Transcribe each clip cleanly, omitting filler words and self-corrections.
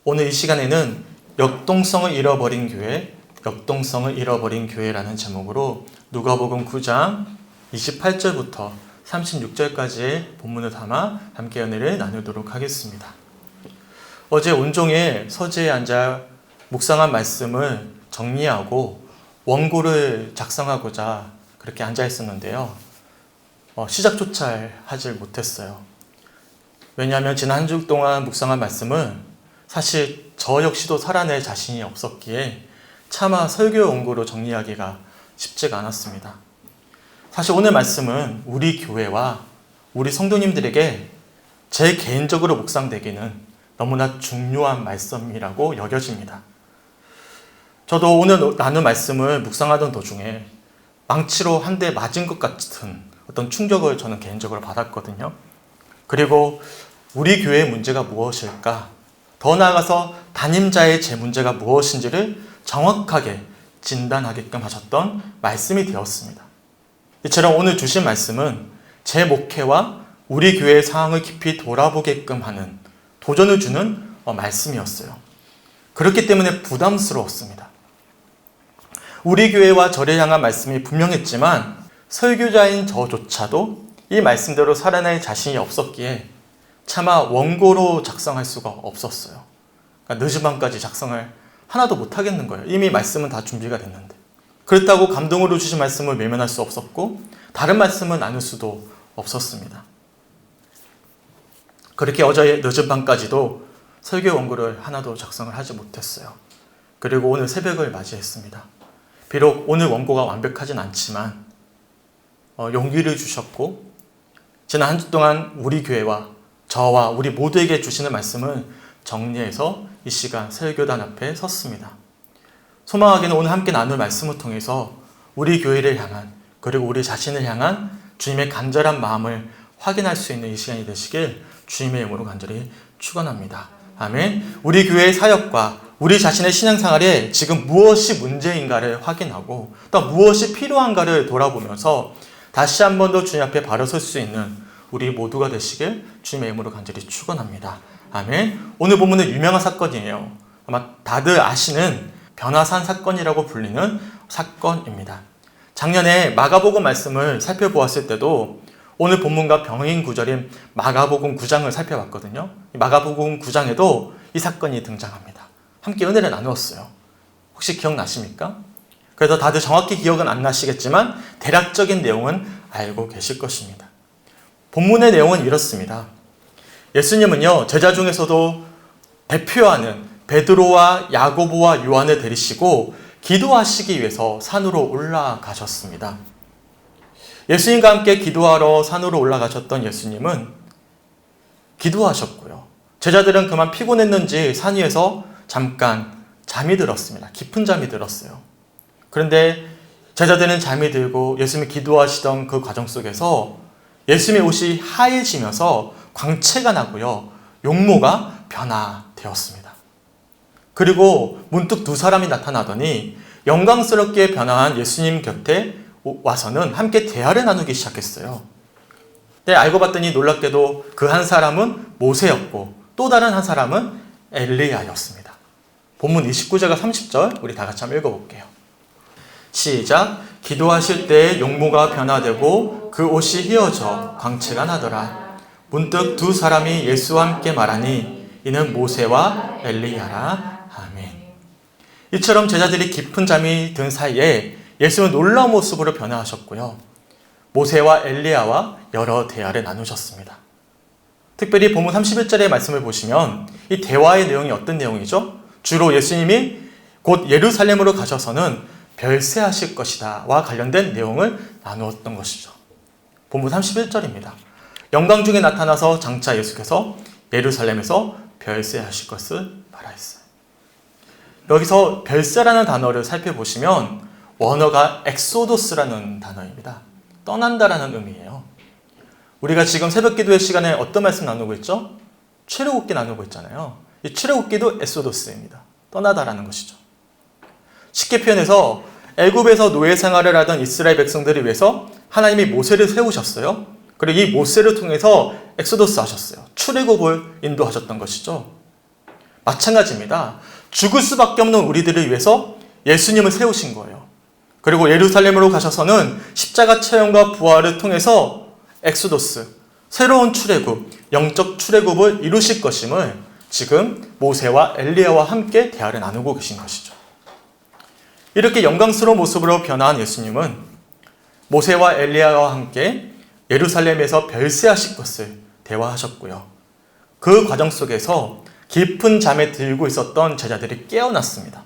오늘 이 시간에는 역동성을 잃어버린 교회라는 제목으로 누가복음 9장 28절부터 36절까지의 본문을 담아 함께 은혜를 나누도록 하겠습니다. 어제 온종일 서재에 앉아 묵상한 말씀을 정리하고 원고를 작성하고자 그렇게 앉아 있었는데요. 시작조차 하질 못했어요. 왜냐하면 지난 한 주 동안 묵상한 말씀은 사실 저 역시도 살아낼 자신이 없었기에 차마 설교 원고로 정리하기가 쉽지가 않았습니다. 사실 오늘 말씀은 우리 교회와 우리 성도님들에게 제 개인적으로 묵상되기는 너무나 중요한 말씀이라고 여겨집니다. 저도 오늘 나눈 말씀을 묵상하던 도중에 망치로 한 대 맞은 것 같은 어떤 충격을 저는 개인적으로 받았거든요. 그리고 우리 교회의 문제가 무엇일까? 더 나아가서 담임자의 제 문제가 무엇인지를 정확하게 진단하게끔 하셨던 말씀이 되었습니다. 이처럼 오늘 주신 말씀은 제 목회와 우리 교회의 상황을 깊이 돌아보게끔 하는 도전을 주는 말씀이었어요. 그렇기 때문에 부담스러웠습니다. 우리 교회와 저를 향한 말씀이 분명했지만 설교자인 저조차도 이 말씀대로 살아낼 자신이 없었기에 차마 원고로 작성할 수가 없었어요. 그러니까 늦은 밤까지 작성을 하나도 못하겠는 거예요. 이미 말씀은 다 준비가 됐는데. 그렇다고 감동으로 주신 말씀을 외면할 수 없었고 다른 말씀을 나눌 수도 없었습니다. 그렇게 어제 늦은 밤까지도 설교 원고를 하나도 작성을 하지 못했어요. 그리고 오늘 새벽을 맞이했습니다. 비록 오늘 원고가 완벽하진 않지만 용기를 주셨고 지난 한 주 동안 우리 교회와 저와 우리 모두에게 주시는 말씀을 정리해서 이 시간 설교단 앞에 섰습니다. 소망하기는 오늘 함께 나눌 말씀을 통해서 우리 교회를 향한 그리고 우리 자신을 향한 주님의 간절한 마음을 확인할 수 있는 이 시간이 되시길 주님의 이름으로 간절히 축원합니다. 아멘. 우리 교회의 사역과 우리 자신의 신앙생활에 지금 무엇이 문제인가를 확인하고 또 무엇이 필요한가를 돌아보면서 다시 한 번 더 주님 앞에 바로 설 수 있는 우리 모두가 되시길 주님의 이름으로 간절히 축원합니다. 아멘. 오늘 본문은 유명한 사건이에요. 아마 다들 아시는 변화산 사건이라고 불리는 사건입니다. 작년에 마가복음 말씀을 살펴보았을 때도 오늘 본문과 병행 구절인 마가복음 9장을 살펴봤거든요. 마가복음 9장에도 이 사건이 등장합니다. 함께 은혜를 나누었어요. 혹시 기억나십니까? 그래서 다들 정확히 기억은 안 나시겠지만 대략적인 내용은 알고 계실 것입니다. 본문의 내용은 이렇습니다. 예수님은요, 제자 중에서도 대표하는 베드로와 야고보와 요한을 데리시고 기도하시기 위해서 산으로 올라가셨습니다. 예수님과 함께 기도하러 산으로 올라가셨던 예수님은 기도하셨고요. 제자들은 그만 피곤했는지 산 위에서 잠깐 잠이 들었습니다. 깊은 잠이 들었어요. 그런데 제자들은 잠이 들고 예수님이 기도하시던 그 과정 속에서 예수님의 옷이 하얘지면서 광채가 나고요. 용모가 변화되었습니다. 그리고 문득 두 사람이 나타나더니 영광스럽게 변화한 예수님 곁에 와서는 함께 대화를 나누기 시작했어요. 네, 알고 봤더니 놀랍게도 그 한 사람은 모세였고 또 다른 한 사람은 엘리야였습니다. 본문 29절과 30절 우리 다 같이 한번 읽어볼게요. 시작. 기도하실 때 용모가 변화되고 그 옷이 휘어져 광채가 나더라. 문득 두 사람이 예수와 함께 말하니 이는 모세와 엘리야라. 아멘. 이처럼 제자들이 깊은 잠이 든 사이에 예수는 놀라운 모습으로 변화하셨고요. 모세와 엘리야와 여러 대화를 나누셨습니다. 특별히 본문 31절의 말씀을 보시면 이 대화의 내용이 어떤 내용이죠? 주로 예수님이 곧 예루살렘으로 가셔서는 별세하실 것이다 와 관련된 내용을 나누었던 것이죠. 본문 31절입니다. 영광 중에 나타나서 장차 예수께서 예루살렘에서 별세하실 것을 말하였어요. 여기서 별세라는 단어를 살펴보시면 원어가 엑소도스라는 단어입니다. 떠난다라는 의미예요. 우리가 지금 새벽 기도의 시간에 어떤 말씀 나누고 있죠? 출애굽기 나누고 있잖아요. 이 출애굽기도 엑소도스입니다. 떠나다라는 것이죠. 쉽게 표현해서 애굽에서 노예 생활을 하던 이스라엘 백성들을 위해서 하나님이 모세를 세우셨어요. 그리고 이 모세를 통해서 엑소더스 하셨어요. 출애굽을 인도하셨던 것이죠. 마찬가지입니다. 죽을 수밖에 없는 우리들을 위해서 예수님을 세우신 거예요. 그리고 예루살렘으로 가셔서는 십자가 체험과 부활을 통해서 엑소더스, 새로운 출애굽, 영적 출애굽을 이루실 것임을 지금 모세와 엘리야와 함께 대화를 나누고 계신 것이죠. 이렇게 영광스러운 모습으로 변화한 예수님은 모세와 엘리야와 함께 예루살렘에서 별세하실 것을 대화하셨고요. 그 과정 속에서 깊은 잠에 들고 있었던 제자들이 깨어났습니다.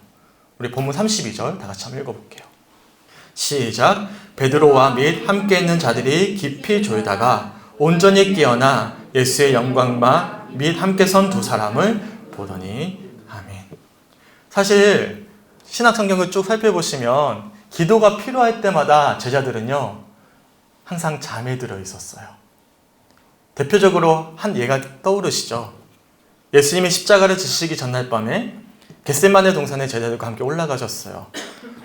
우리 본문 32절 다 같이 한번 읽어볼게요. 시작. 베드로와 및 함께 있는 자들이 깊이 졸다가 온전히 깨어나 예수의 영광과 및 함께 선 두 사람을 보더니 아멘. 사실 신약 성경을 쭉 살펴보시면 기도가 필요할 때마다 제자들은요 항상 잠에 들어 있었어요. 대표적으로 한 예가 떠오르시죠. 예수님이 십자가를 지시기 전날 밤에 겟세마네 동산에 제자들과 함께 올라가셨어요.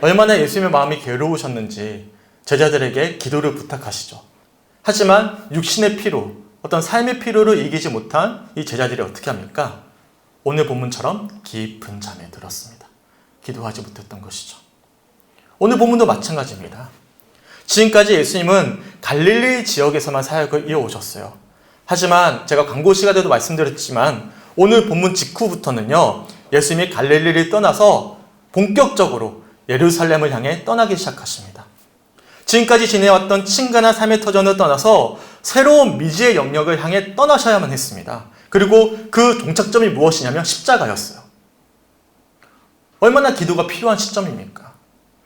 얼마나 예수님의 마음이 괴로우셨는지 제자들에게 기도를 부탁하시죠. 하지만 육신의 피로, 어떤 삶의 피로를 이기지 못한 이 제자들이 어떻게 합니까? 오늘 본문처럼 깊은 잠에 들었습니다. 기도하지 못했던 것이죠. 오늘 본문도 마찬가지입니다. 지금까지 예수님은 갈릴리 지역에서만 사역을 이어오셨어요. 하지만 제가 광고 시간에도 말씀드렸지만 오늘 본문 직후부터는요 예수님이 갈릴리를 떠나서 본격적으로 예루살렘을 향해 떠나기 시작하십니다. 지금까지 지내왔던 친근한 삶의 터전을 떠나서 새로운 미지의 영역을 향해 떠나셔야만 했습니다. 그리고 그 종착점이 무엇이냐면 십자가였어요. 얼마나 기도가 필요한 시점입니까?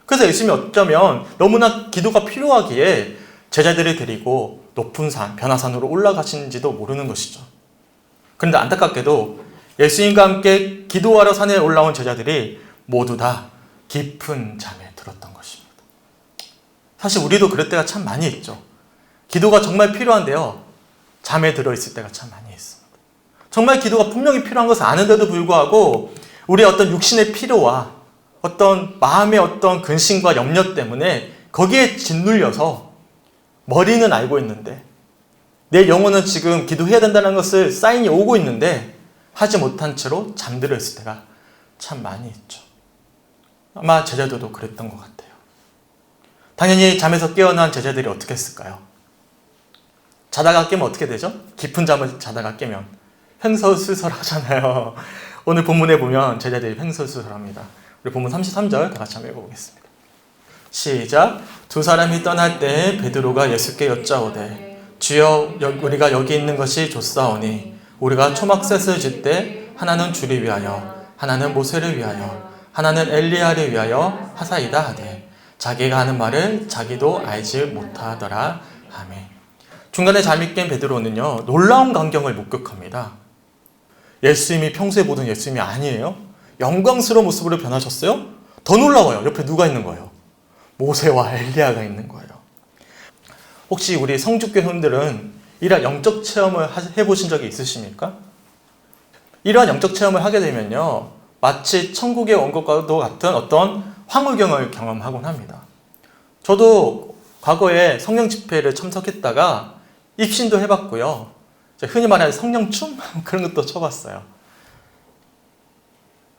그래서 예수님이 어쩌면 너무나 기도가 필요하기에 제자들을 데리고 높은 산, 변화산으로 올라가시는지도 모르는 것이죠. 그런데 안타깝게도 예수님과 함께 기도하러 산에 올라온 제자들이 모두 다 깊은 잠에 들었던 것입니다. 사실 우리도 그럴 때가 참 많이 있죠. 기도가 정말 필요한데요. 잠에 들어있을 때가 참 많이 있습니다. 정말 기도가 분명히 필요한 것을 아는데도 불구하고 우리의 어떤 육신의 피로와 어떤 마음의 어떤 근심과 염려 때문에 거기에 짓눌려서 머리는 알고 있는데 내 영혼은 지금 기도해야 된다는 것을 사인이 오고 있는데 하지 못한 채로 잠들어 있을 때가 참 많이 있죠. 아마 제자들도 그랬던 것 같아요. 당연히 잠에서 깨어난 제자들이 어떻게 했을까요? 자다가 깨면 어떻게 되죠? 깊은 잠을 자다가 깨면 횡설수설하잖아요. 오늘 본문에 보면 제자들이 횡설수설합니다. 우리 본문 33절 다 같이 한번 읽어보겠습니다. 시작. 두 사람이 떠날 때 베드로가 예수께 여짜오되 주여 우리가 여기 있는 것이 좋사오니 우리가 초막셋을 짓되 하나는 주를 위하여 하나는 모세를 위하여 하나는 엘리야를 위하여 하사이다 하되 자기가 하는 말을 자기도 알지 못하더라. 아멘. 중간에 잠이 깬 베드로는요 놀라운 광경을 목격합니다. 예수님이 평소에 보던 예수님이 아니에요. 영광스러운 모습으로 변하셨어요. 더 놀라워요. 옆에 누가 있는 거예요? 모세와 엘리야가 있는 거예요. 혹시 우리 성주교 형들은 이러한 영적 체험을 해보신 적이 있으십니까? 이러한 영적 체험을 하게 되면요 마치 천국에 온 것과도 같은 어떤 황홀경을 경험하곤 합니다. 저도 과거에 성령 집회를 참석했다가 입신도 해봤고요. 흔히 말하는 성령춤? 그런 것도 쳐봤어요.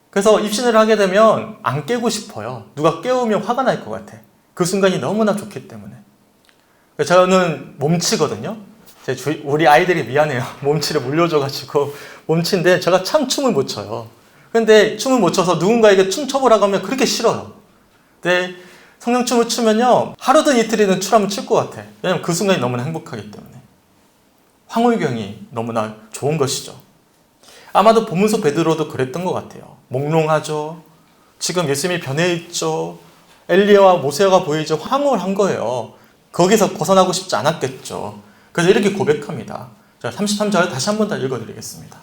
그래서 입신을 하게 되면 안 깨고 싶어요. 누가 깨우면 화가 날 것 같아. 그 순간이 너무나 좋기 때문에. 저는 몸치거든요. 우리 아이들이 미안해요. 몸치를 물려줘가지고 몸치인데 제가 참 춤을 못 춰요. 근데 춤을 못 춰서 누군가에게 춤 춰보라고 하면 그렇게 싫어요. 근데 성령춤을 추면요 하루든 이틀이든 춤하면 출 것 같아. 왜냐면 그 순간이 너무나 행복하기 때문에. 황홀경이 너무나 좋은 것이죠. 아마도 본문 속 베드로도 그랬던 것 같아요. 몽롱하죠. 지금 예수님이 변해 있죠. 엘리야와 모세가 보이죠. 황홀한 거예요. 거기서 벗어나고 싶지 않았겠죠. 그래서 이렇게 고백합니다. 자, 33절 다시 한 번 더 읽어드리겠습니다.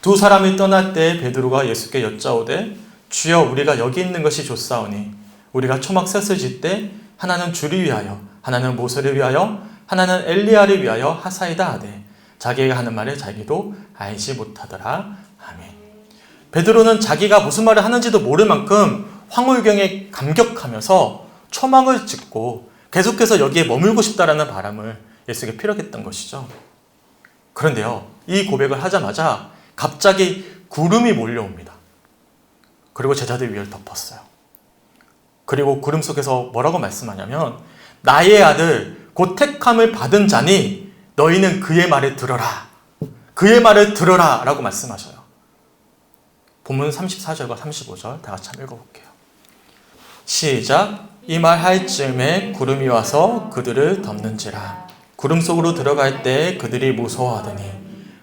두 사람이 떠날 때 베드로가 예수께 여짜오되 주여 우리가 여기 있는 것이 좋사오니 우리가 초막셋을 짓되 하나는 주를 위하여 하나는 모세를 위하여 하나는 엘리야를 위하여 하사이다 하되 자기가 하는 말을 자기도 알지 못하더라. 아멘. 베드로는 자기가 무슨 말을 하는지도 모를 만큼 황홀경에 감격하면서 초막을 짓고 계속해서 여기에 머물고 싶다라는 바람을 예수에게 피력했던 것이죠. 그런데요, 이 고백을 하자마자 갑자기 구름이 몰려옵니다. 그리고 제자들 위를 덮었어요. 그리고 구름 속에서 뭐라고 말씀하냐면 나의 아들 곧 택함을 받은 자니 너희는 그의 말을 들어라. 그의 말을 들어라 라고 말씀하셔요. 본문 34절과 35절 다 같이 한번 읽어볼게요. 시작. 이 말 할 즈음에 구름이 와서 그들을 덮는지라. 구름 속으로 들어갈 때 그들이 무서워하더니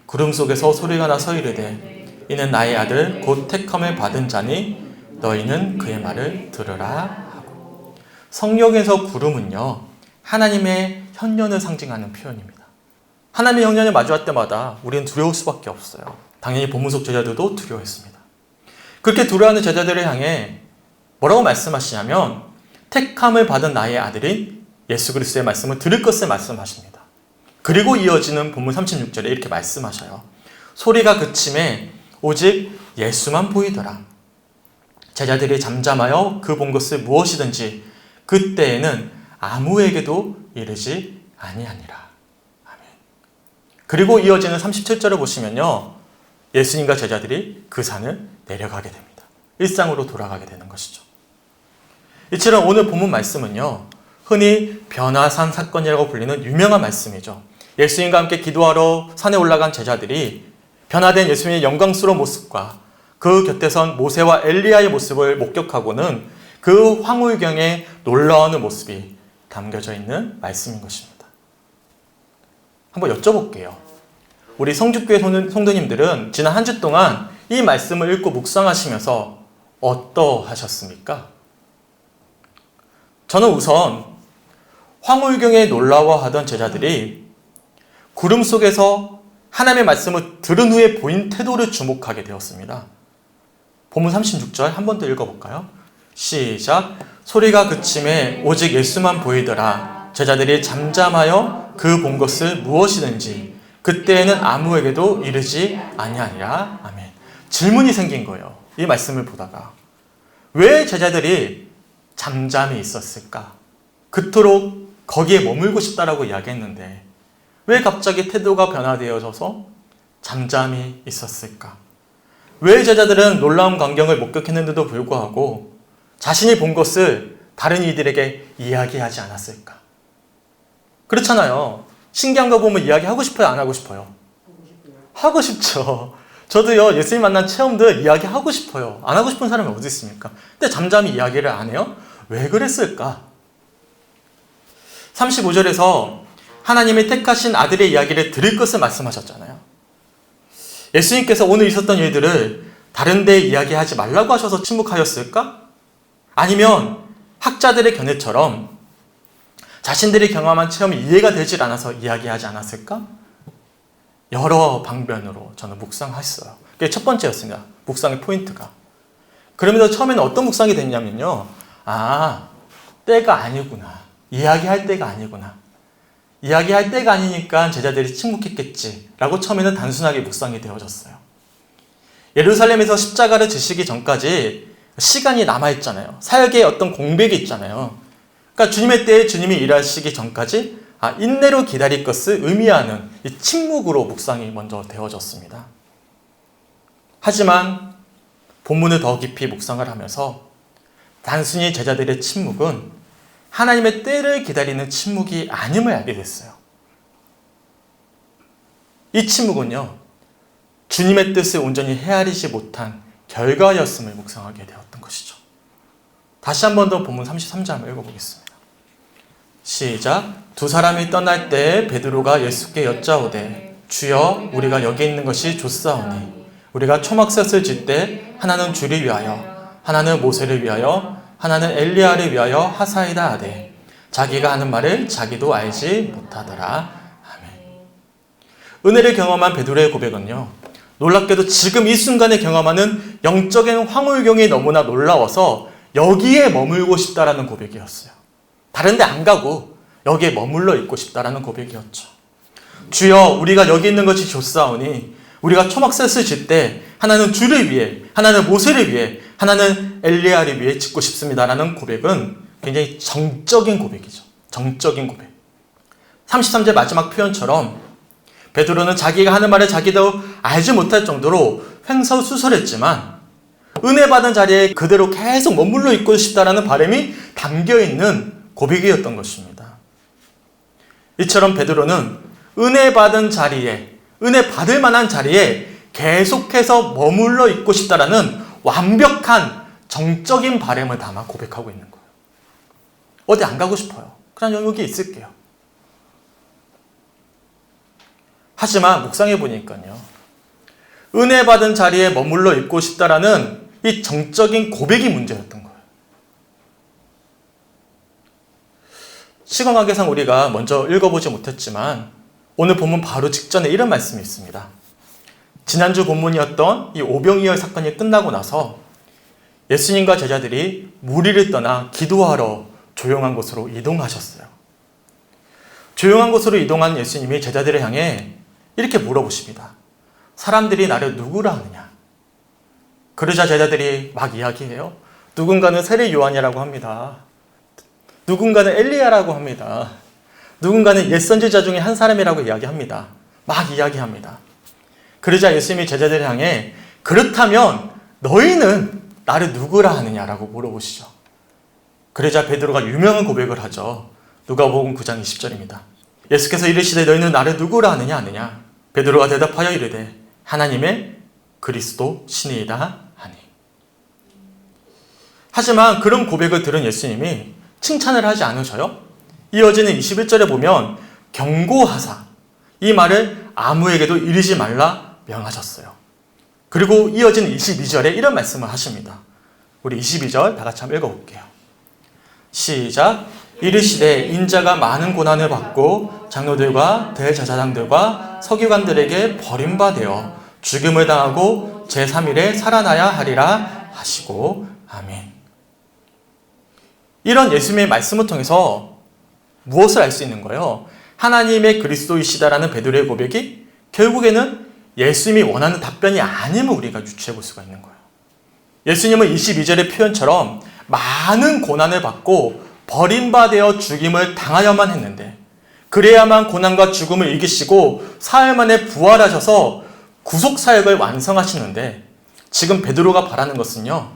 구름 속에서 소리가 나서 이르되 이는 나의 아들 곧 택함을 받은 자니 너희는 그의 말을 들으라 하고. 성경에서 구름은요 하나님의 현년을 상징하는 표현입니다. 하나님의 형년을 마주할 때마다 우리는 두려울 수밖에 없어요. 당연히 본문 속 제자들도 두려워했습니다. 그렇게 두려워하는 제자들을 향해 뭐라고 말씀하시냐면 택함을 받은 나의 아들인 예수 그리스도의 말씀을 들을 것을 말씀하십니다. 그리고 이어지는 본문 36절에 이렇게 말씀하셔요. 소리가 그침에 오직 예수만 보이더라. 제자들이 잠잠하여 그 본 것을 무엇이든지 그때에는 아무에게도 이르지 아니하니라. 그리고 이어지는 37절을 보시면요. 예수님과 제자들이 그 산을 내려가게 됩니다. 일상으로 돌아가게 되는 것이죠. 이처럼 오늘 본문 말씀은요. 흔히 변화산 사건이라고 불리는 유명한 말씀이죠. 예수님과 함께 기도하러 산에 올라간 제자들이 변화된 예수님의 영광스러운 모습과 그 곁에 선 모세와 엘리야의 모습을 목격하고는 그 황홀경에 놀라워하는 모습이 담겨져 있는 말씀인 것입니다. 한번 여쭤볼게요. 우리 성주교회 성도님들은 지난 한 주 동안 이 말씀을 읽고 묵상하시면서 어떠하셨습니까? 저는 우선 황홀경에 놀라워하던 제자들이 구름 속에서 하나님의 말씀을 들은 후에 보인 태도를 주목하게 되었습니다. 본문 36절 한 번 더 읽어볼까요? 시작. 소리가 그침에 오직 예수만 보이더라. 제자들이 잠잠하여 그 본 것을 무엇이든지 그때에는 아무에게도 이르지 아니하니라. 아멘. 질문이 생긴 거예요. 이 말씀을 보다가 왜 제자들이 잠잠히 있었을까? 그토록 거기에 머물고 싶다라고 이야기했는데 왜 갑자기 태도가 변화되어져서 잠잠히 있었을까? 왜 제자들은 놀라운 광경을 목격했는데도 불구하고 자신이 본 것을 다른 이들에게 이야기하지 않았을까? 그렇잖아요. 신기한 거 보면 이야기하고 싶어요? 안 하고 싶어요? 하고 싶죠. 저도요, 예수님 만난 체험들 이야기하고 싶어요. 안 하고 싶은 사람이 어디 있습니까? 근데 잠잠히 이야기를 안 해요? 왜 그랬을까? 35절에서 하나님이 택하신 아들의 이야기를 들을 것을 말씀하셨잖아요. 예수님께서 오늘 있었던 일들을 다른 데 이야기하지 말라고 하셔서 침묵하였을까? 아니면 학자들의 견해처럼 자신들이 경험한 체험이 이해가 되질 않아서 이야기하지 않았을까? 여러 방면으로 저는 묵상했어요. 그게 첫 번째였습니다. 묵상의 포인트가. 그러면서 처음에는 어떤 묵상이 됐냐면요. 때가 아니구나. 이야기할 때가 아니구나. 이야기할 때가 아니니까 제자들이 침묵했겠지 라고 처음에는 단순하게 묵상이 되어졌어요. 예루살렘에서 십자가를 지시기 전까지 시간이 남아있잖아요. 사역의 어떤 공백이 있잖아요. 그러니까 주님의 때에 주님이 일하시기 전까지 인내로 기다릴 것을 의미하는 이 침묵으로 묵상이 먼저 되어졌습니다. 하지만 본문을 더 깊이 묵상을 하면서 단순히 제자들의 침묵은 하나님의 때를 기다리는 침묵이 아님을 알게 됐어요. 이 침묵은요, 주님의 뜻을 온전히 헤아리지 못한 결과였음을 묵상하게 되었던 것이죠. 다시 한 번 더 본문 33절 한번 읽어보겠습니다. 시작. 두 사람이 떠날 때 베드로가 예수께 여짜오되 주여 우리가 여기 있는 것이 좋사오니 우리가 초막셋을 짓되 하나는 주를 위하여 하나는 모세를 위하여 하나는 엘리야를 위하여 하사이다 하되 자기가 하는 말을 자기도 알지 못하더라. 아멘. 은혜를 경험한 베드로의 고백은요, 놀랍게도 지금 이 순간에 경험하는 영적인 황홀경이 너무나 놀라워서 여기에 머물고 싶다라는 고백이었어요. 다른 데 안 가고 여기에 머물러 있고 싶다라는 고백이었죠. 주여 우리가 여기 있는 것이 좋사오니 우리가 초막셋을 짓되 하나는 주를 위해 하나는 모세를 위해 하나는 엘리야를 위해 짓고 싶습니다라는 고백은 굉장히 정적인 고백이죠. 정적인 고백. 33절 마지막 표현처럼 베드로는 자기가 하는 말을 자기도 알지 못할 정도로 횡설수설했지만 은혜 받은 자리에 그대로 계속 머물러 있고 싶다라는 바람이 담겨있는 고백이었던 것입니다. 이처럼 베드로는 은혜 받은 자리에, 은혜 받을 만한 자리에 계속해서 머물러 있고 싶다라는 완벽한 정적인 바람을 담아 고백하고 있는 거예요. 어디 안 가고 싶어요. 그냥 여기 있을게요. 하지만 묵상해 보니까요, 은혜 받은 자리에 머물러 있고 싶다라는 이 정적인 고백이 문제였던 거예요. 시간 관계상 우리가 먼저 읽어보지 못했지만 오늘 본문 바로 직전에 이런 말씀이 있습니다. 지난주 본문이었던 이 오병이어 사건이 끝나고 나서 예수님과 제자들이 무리를 떠나 기도하러 조용한 곳으로 이동하셨어요. 조용한 곳으로 이동한 예수님이 제자들을 향해 이렇게 물어보십니다. 사람들이 나를 누구라 하느냐? 그러자 제자들이 막 이야기해요. 누군가는 세례 요한이라고 합니다. 누군가는 엘리야라고 합니다. 누군가는 옛 선지자 중에 한 사람이라고 이야기합니다. 막 이야기합니다. 그러자 예수님이 제자들을 향해 그렇다면 너희는 나를 누구라 하느냐라고 물어보시죠. 그러자 베드로가 유명한 고백을 하죠. 누가복음 9장 20절입니다. 예수께서 이르시되 너희는 나를 누구라 하느냐? 베드로가 대답하여 이르되 하나님의 그리스도 신이다 하니. 하지만 그런 고백을 들은 예수님이 칭찬을 하지 않으셔요. 이어지는 21절에 보면 경고하사 이 말을 아무에게도 이르지 말라 명하셨어요. 그리고 이어지는 22절에 이런 말씀을 하십니다. 우리 22절 다 같이 한번 읽어볼게요. 시작. 이르시되 인자가 많은 고난을 받고 장로들과 대제사장들과 서기관들에게 버림받아 죽임을 당하고 제3일에 살아나야 하리라 하시고 아멘. 이런 예수님의 말씀을 통해서 무엇을 알 수 있는 거예요? 하나님의 그리스도이시다라는 베드로의 고백이 결국에는 예수님이 원하는 답변이 아님을 우리가 유추해 볼 수가 있는 거예요. 예수님은 22절의 표현처럼 많은 고난을 받고 버림받아 죽임을 당하여만 했는데 그래야만 고난과 죽음을 이기시고 사흘 만에 부활하셔서 구속사역을 완성하시는데 지금 베드로가 바라는 것은요,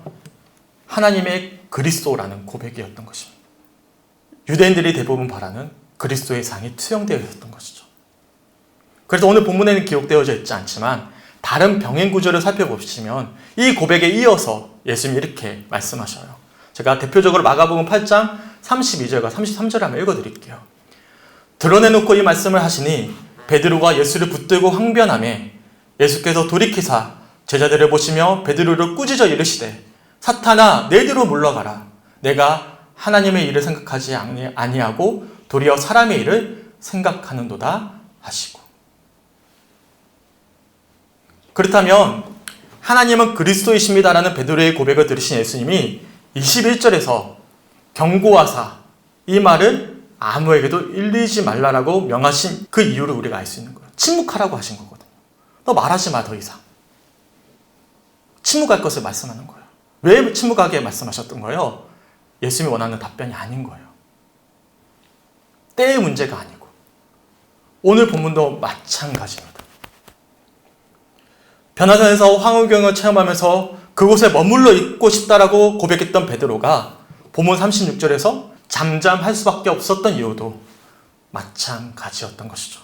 하나님의 그리스도라는 고백이었던 것입니다. 유대인들이 대부분 바라는 그리스도의 상이 투영되어 있었던 것이죠. 그래서 오늘 본문에는 기록되어져 있지 않지만 다른 병행 구조를 살펴보시면 이 고백에 이어서 예수님이 이렇게 말씀하셔요. 제가 대표적으로 마가복음 8장 32절과 33절을 한번 읽어드릴게요. 드러내놓고 이 말씀을 하시니 베드로가 예수를 붙들고 항변하매 예수께서 돌이키사 제자들을 보시며 베드로를 꾸짖어 이르시되 사탄아 내 뒤로 물러가라. 내가 하나님의 일을 생각하지 아니하고 도리어 사람의 일을 생각하는도다 하시고. 그렇다면 하나님은 그리스도이십니다라는 베드로의 고백을 들으신 예수님이 21절에서 경고하사 이 말을 아무에게도 일리지 말라라고 명하신 그 이유를 우리가 알 수 있는 거예요. 침묵하라고 하신 거거든요. 너 말하지 마 더 이상. 침묵할 것을 말씀하는 거예요. 왜 침묵하게 말씀하셨던 거예요? 예수님이 원하는 답변이 아닌 거예요. 때의 문제가 아니고. 오늘 본문도 마찬가지입니다. 변화산에서 황홀경을 체험하면서 그곳에 머물러 있고 싶다라고 고백했던 베드로가 본문 36절에서 잠잠할 수밖에 없었던 이유도 마찬가지였던 것이죠.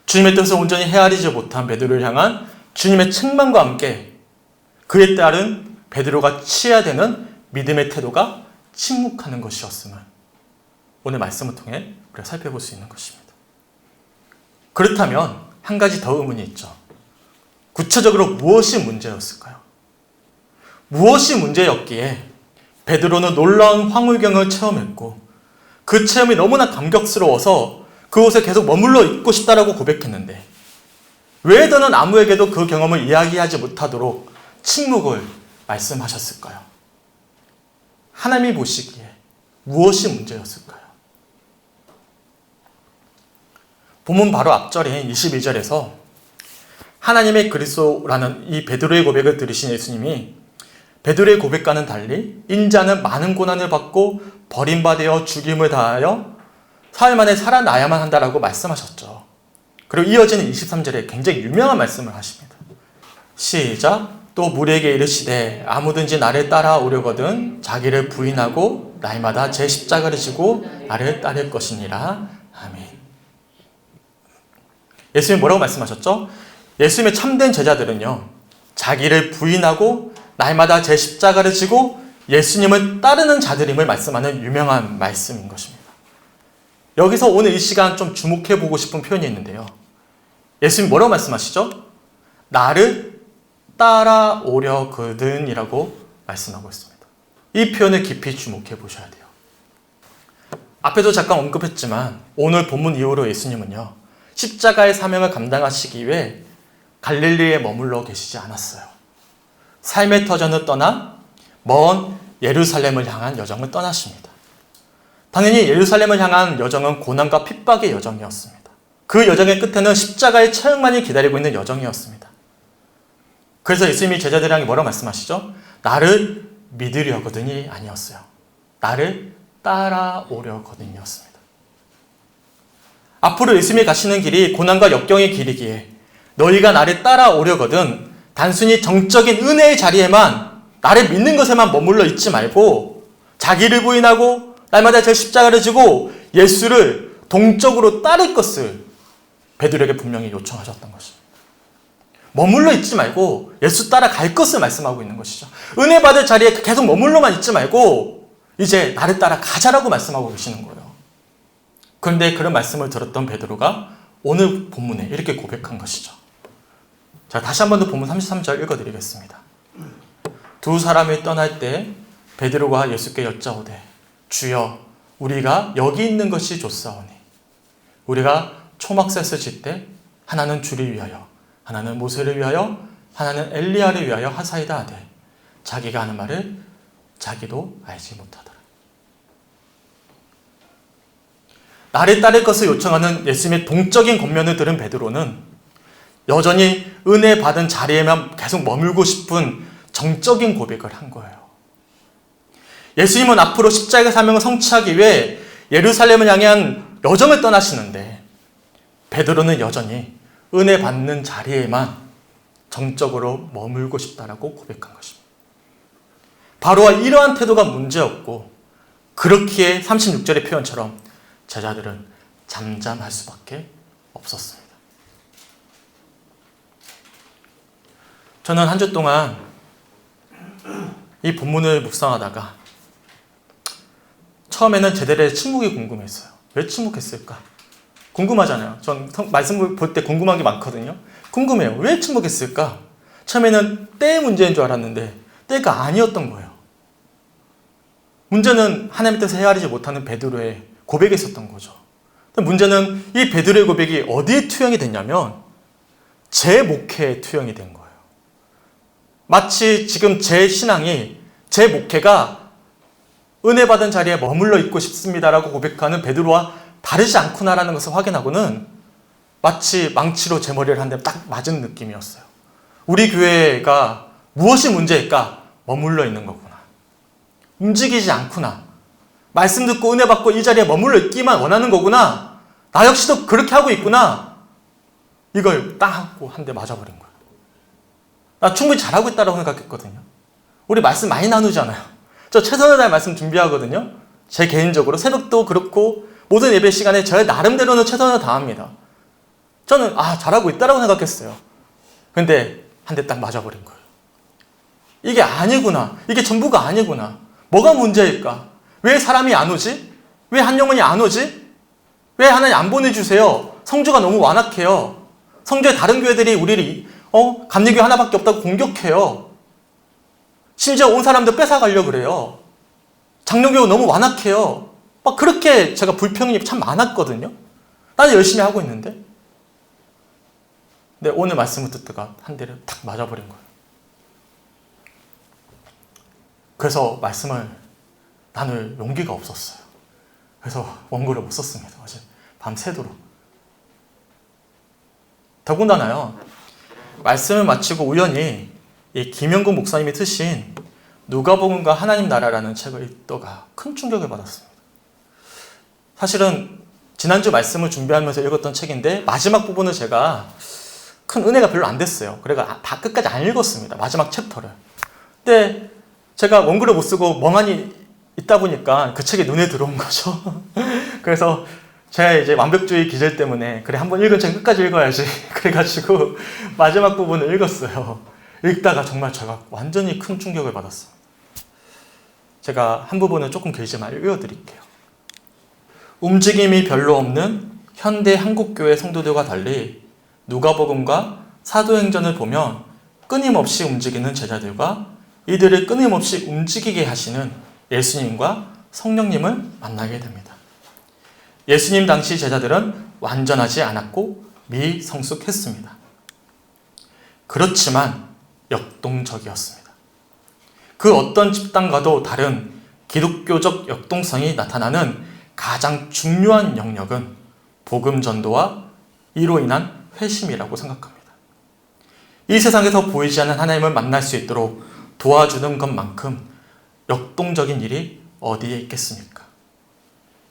주님의 뜻을 온전히 헤아리지 못한 베드로를 향한 주님의 책망과 함께 그에 따른 베드로가 취해야 되는 믿음의 태도가 침묵하는 것이었음을 오늘 말씀을 통해 우리가 살펴볼 수 있는 것입니다. 그렇다면 한 가지 더 의문이 있죠. 구체적으로 무엇이 문제였을까요? 무엇이 문제였기에 베드로는 놀라운 황홀경을 체험했고 그 체험이 너무나 감격스러워서 그곳에 계속 머물러 있고 싶다라고 고백했는데 왜 더는 아무에게도 그 경험을 이야기하지 못하도록 침묵을 말씀하셨을까요? 하나님이 보시기에 무엇이 문제였을까요? 본문 바로 앞절인 22절에서 하나님의 그리스도라는 이 베드로의 고백을 들으신 예수님이 베드로의 고백과는 달리 인자는 많은 고난을 받고 버림받아 죽임을 당하여 사흘 만에 살아나야만 한다라고 말씀하셨죠. 그리고 이어지는 23절에 굉장히 유명한 말씀을 하십니다. 시작. 또 무리에게 이르시되 아무든지 나를 따라오려거든 자기를 부인하고 날마다 제 십자가를 지고 나를 따를 것이니라. 아멘. 예수님이 뭐라고 말씀하셨죠? 예수님의 참된 제자들은요, 자기를 부인하고 날마다 제 십자가를 지고 예수님을 따르는 자들임을 말씀하는 유명한 말씀인 것입니다. 여기서 오늘 이 시간 좀 주목해 보고 싶은 표현이 있는데요. 예수님이 뭐라고 말씀하시죠? 나를 따라오려거든 이라고 말씀하고 있습니다. 이 표현을 깊이 주목해 보셔야 돼요. 앞에도 잠깐 언급했지만 오늘 본문 이후로 예수님은요, 십자가의 사명을 감당하시기 위해 갈릴리에 머물러 계시지 않았어요. 삶의 터전을 떠나 먼 예루살렘을 향한 여정을 떠나십니다. 당연히 예루살렘을 향한 여정은 고난과 핍박의 여정이었습니다. 그 여정의 끝에는 십자가의 처형만이 기다리고 있는 여정이었습니다. 그래서 예수님이 제자들에게 뭐라고 말씀하시죠? 나를 믿으려거든이 아니었어요. 나를 따라오려거든이었습니다. 앞으로 예수님이 가시는 길이 고난과 역경의 길이기에 너희가 나를 따라오려거든 단순히 정적인 은혜의 자리에만 나를 믿는 것에만 머물러 있지 말고 자기를 부인하고 날마다 제 십자가를 지고 예수를 동적으로 따를 것을 베드로에게 분명히 요청하셨던 것입니다. 머물러 있지 말고 예수 따라갈 것을 말씀하고 있는 것이죠. 은혜 받을 자리에 계속 머물러만 있지 말고 이제 나를 따라 가자라고 말씀하고 계시는 거예요. 그런데 그런 말씀을 들었던 베드로가 오늘 본문에 이렇게 고백한 것이죠. 자, 다시 한 번 더 본문 33절 읽어드리겠습니다. 두 사람이 떠날 때 베드로가 예수께 여짜오되 주여 우리가 여기 있는 것이 좋사오니 우리가 초막셋을 짓되 하나는 주를 위하여 하나는 모세를 위하여 하나는 엘리야를 위하여 하사이다 하되 자기가 하는 말을 자기도 알지 못하더라. 나를 따를 것을 요청하는 예수님의 동적인 권면을 들은 베드로는 여전히 은혜 받은 자리에만 계속 머물고 싶은 정적인 고백을 한 거예요. 예수님은 앞으로 십자가의 사명을 성취하기 위해 예루살렘을 향한 여정을 떠나시는데 베드로는 여전히 은혜 받는 자리에만 정적으로 머물고 싶다라고 고백한 것입니다. 바로 이러한 태도가 문제였고 그렇기에 36절의 표현처럼 제자들은 잠잠할 수밖에 없었습니다. 저는 한 주 동안 이 본문을 묵상하다가 처음에는 제자들의 침묵이 궁금했어요. 왜 침묵했을까? 궁금하잖아요. 전 말씀 볼 때 궁금한 게 많거든요. 궁금해요. 왜 침묵했을까? 처음에는 때의 문제인 줄 알았는데 때가 아니었던 거예요. 문제는 하나님의 뜻을 헤아리지 못하는 베드로의 고백에 있었던 거죠. 문제는 이 베드로의 고백이 어디에 투영이 됐냐면 제 목회에 투영이 된 거예요. 마치 지금 제 신앙이, 제 목회가 은혜 받은 자리에 머물러 있고 싶습니다라고 고백하는 베드로와 다르지 않구나라는 것을 확인하고는 마치 망치로 제 머리를 한 대 딱 맞은 느낌이었어요. 우리 교회가 무엇이 문제일까? 머물러 있는 거구나. 움직이지 않구나. 말씀 듣고 은혜 받고 이 자리에 머물러 있기만 원하는 거구나. 나 역시도 그렇게 하고 있구나. 이걸 딱 하고 한 대 맞아버린 거예요. 나 충분히 잘하고 있다고 생각했거든요. 우리 말씀 많이 나누잖아요. 저 최선을 다해 말씀 준비하거든요. 제 개인적으로 새벽도 그렇고 모든 예배 시간에 저의 나름대로는 최선을 다합니다. 저는 잘하고 있다고 생각했어요. 근데 한 대 딱 맞아버린 거예요. 이게 아니구나. 이게 전부가 아니구나. 뭐가 문제일까? 왜 사람이 안 오지? 왜 한 영혼이 안 오지? 왜 하나님 안 보내주세요? 성주가 너무 완악해요. 성주의 다른 교회들이 우리를 감리교회 하나밖에 없다고 공격해요. 심지어 온 사람들 뺏어가려고 그래요. 장로교회 너무 완악해요. 막 그렇게 제가 불평이 참 많았거든요. 나는 열심히 하고 있는데. 근데 오늘 말씀을 듣다가 한 대를 탁 맞아버린 거예요. 그래서 말씀을 나눌 용기가 없었어요. 그래서 원고를 못 썼습니다. 어제 밤새도록. 더군다나요. 말씀을 마치고 우연히 이 김영국 목사님이 쓰신 누가복음과 하나님 나라라는 책을 읽다가 큰 충격을 받았습니다. 사실은 지난주 말씀을 준비하면서 읽었던 책인데 마지막 부분을 제가 큰 은혜가 별로 안 됐어요. 그래가 다 끝까지 안 읽었습니다. 마지막 챕터를. 근데 제가 원글을 못 쓰고 멍하니 있다 보니까 그 책이 눈에 들어온 거죠. 그래서 제가 이제 완벽주의 기질 때문에 그래 한번 읽은 책 끝까지 읽어야지. 그래가지고 마지막 부분을 읽었어요. 읽다가 정말 제가 완전히 큰 충격을 받았어요. 제가 한 부분은 조금 길지만 읽어드릴게요. 움직임이 별로 없는 현대 한국교회 성도들과 달리 누가복음과 사도행전을 보면 끊임없이 움직이는 제자들과 이들을 끊임없이 움직이게 하시는 예수님과 성령님을 만나게 됩니다. 예수님 당시 제자들은 완전하지 않았고 미성숙했습니다. 그렇지만 역동적이었습니다. 그 어떤 집단과도 다른 기독교적 역동성이 나타나는 가장 중요한 영역은 복음 전도와 이로 인한 회심이라고 생각합니다. 이 세상에서 보이지 않는 하나님을 만날 수 있도록 도와주는 것만큼 역동적인 일이 어디에 있겠습니까?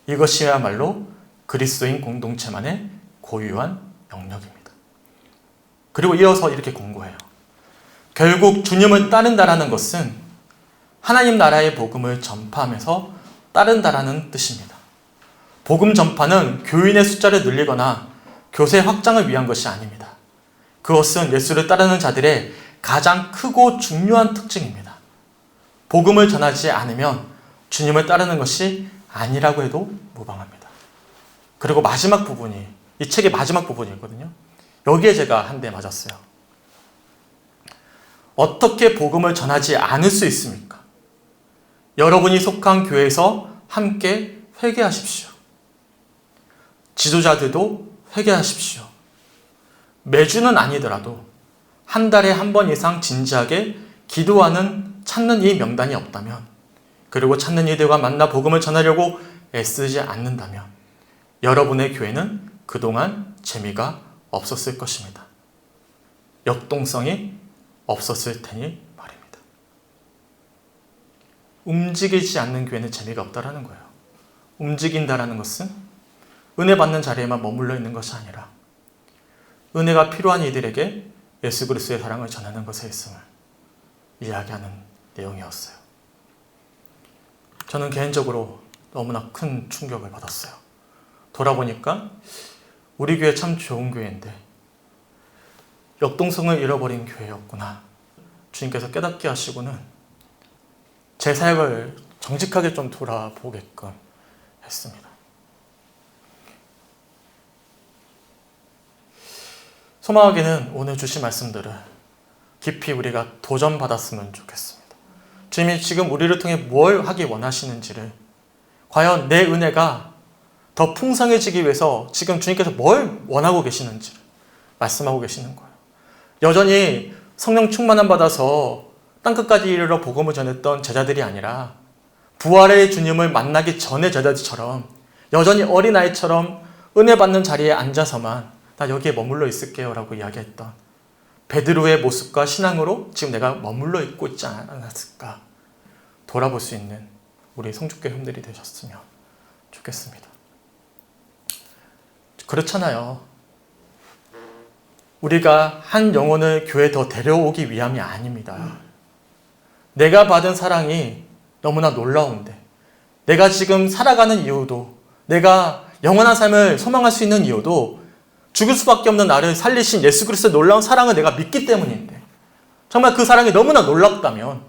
이것이야말로 그리스도인 공동체만의 고유한 영역입니다. 그리고 이어서 이렇게 권고해요. 결국 주님을 따른다라는 것은 하나님 나라의 복음을 전파하면서 따른다라는 뜻입니다. 복음 전파는 교인의 숫자를 늘리거나 교세 확장을 위한 것이 아닙니다. 그것은 예수를 따르는 자들의 가장 크고 중요한 특징입니다. 복음을 전하지 않으면 주님을 따르는 것이 아니라고 해도 무방합니다. 그리고 마지막 부분이 이 책의 마지막 부분이거든요. 여기에 제가 한 대 맞았어요. 어떻게 복음을 전하지 않을 수 있습니까? 여러분이 속한 교회에서 함께 회개하십시오. 지도자들도 회개하십시오. 매주는 아니더라도 한 달에 한 번 이상 진지하게 기도하는 찾는 이 명단이 없다면, 그리고 찾는 이들과 만나 복음을 전하려고 애쓰지 않는다면 여러분의 교회는 그동안 재미가 없었을 것입니다. 역동성이 없었을 테니 말입니다. 움직이지 않는 교회는 재미가 없다라는 거예요. 움직인다라는 것은 은혜 받는 자리에만 머물러 있는 것이 아니라 은혜가 필요한 이들에게 예수 그리스도의 사랑을 전하는 것에 있음을 이야기하는 내용이었어요. 저는 개인적으로 너무나 큰 충격을 받았어요. 돌아보니까 우리 교회 참 좋은 교회인데 역동성을 잃어버린 교회였구나. 주님께서 깨닫게 하시고는 제 사역을 정직하게 좀 돌아보게끔 했습니다. 소망하기는 오늘 주신 말씀들을 깊이 우리가 도전받았으면 좋겠습니다. 주님이 지금 우리를 통해 뭘 하기 원하시는지를, 과연 내 은혜가 더 풍성해지기 위해서 지금 주님께서 뭘 원하고 계시는지를 말씀하고 계시는 거예요. 여전히 성령 충만함 받아서 땅끝까지 이르러 복음을 전했던 제자들이 아니라 부활의 주님을 만나기 전의 제자들처럼 여전히 어린아이처럼 은혜 받는 자리에 앉아서만 나 여기에 머물러 있을게요 라고 이야기했던 베드로의 모습과 신앙으로 지금 내가 머물러 있고 있지 않았을까 돌아볼 수 있는 우리 성축교회 형들이 되셨으면 좋겠습니다. 그렇잖아요. 우리가 한 영혼을 교회에 더 데려오기 위함이 아닙니다. 내가 받은 사랑이 너무나 놀라운데, 내가 지금 살아가는 이유도, 내가 영원한 삶을 소망할 수 있는 이유도 죽을 수밖에 없는 나를 살리신 예수 그리스도의 놀라운 사랑을 내가 믿기 때문인데, 정말 그 사랑이 너무나 놀랍다면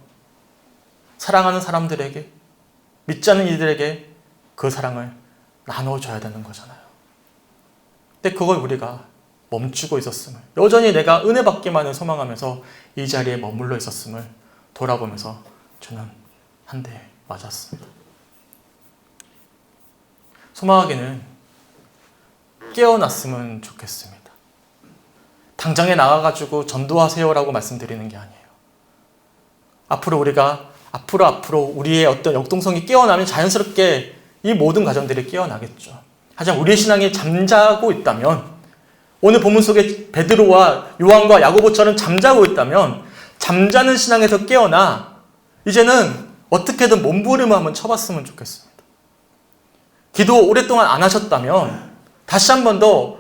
사랑하는 사람들에게, 믿지 않는 이들에게 그 사랑을 나눠줘야 되는 거잖아요. 근데 그걸 우리가 멈추고 있었음을, 여전히 내가 은혜 받기만을 소망하면서 이 자리에 머물러 있었음을 돌아보면서 저는 한 대 맞았습니다. 소망하기는 깨어났으면 좋겠습니다. 당장에 나가가지고 전도하세요라고 말씀드리는 게 아니에요. 앞으로 우리가 앞으로 우리의 어떤 역동성이 깨어나면 자연스럽게 이 모든 가정들이 깨어나겠죠. 하지만 우리의 신앙이 잠자고 있다면, 오늘 본문 속에 베드로와 요한과 야고보처럼 잠자고 있다면, 잠자는 신앙에서 깨어나 이제는 어떻게든 몸부림을 한번 쳐봤으면 좋겠습니다. 기도 오랫동안 안 하셨다면 다시 한 번 더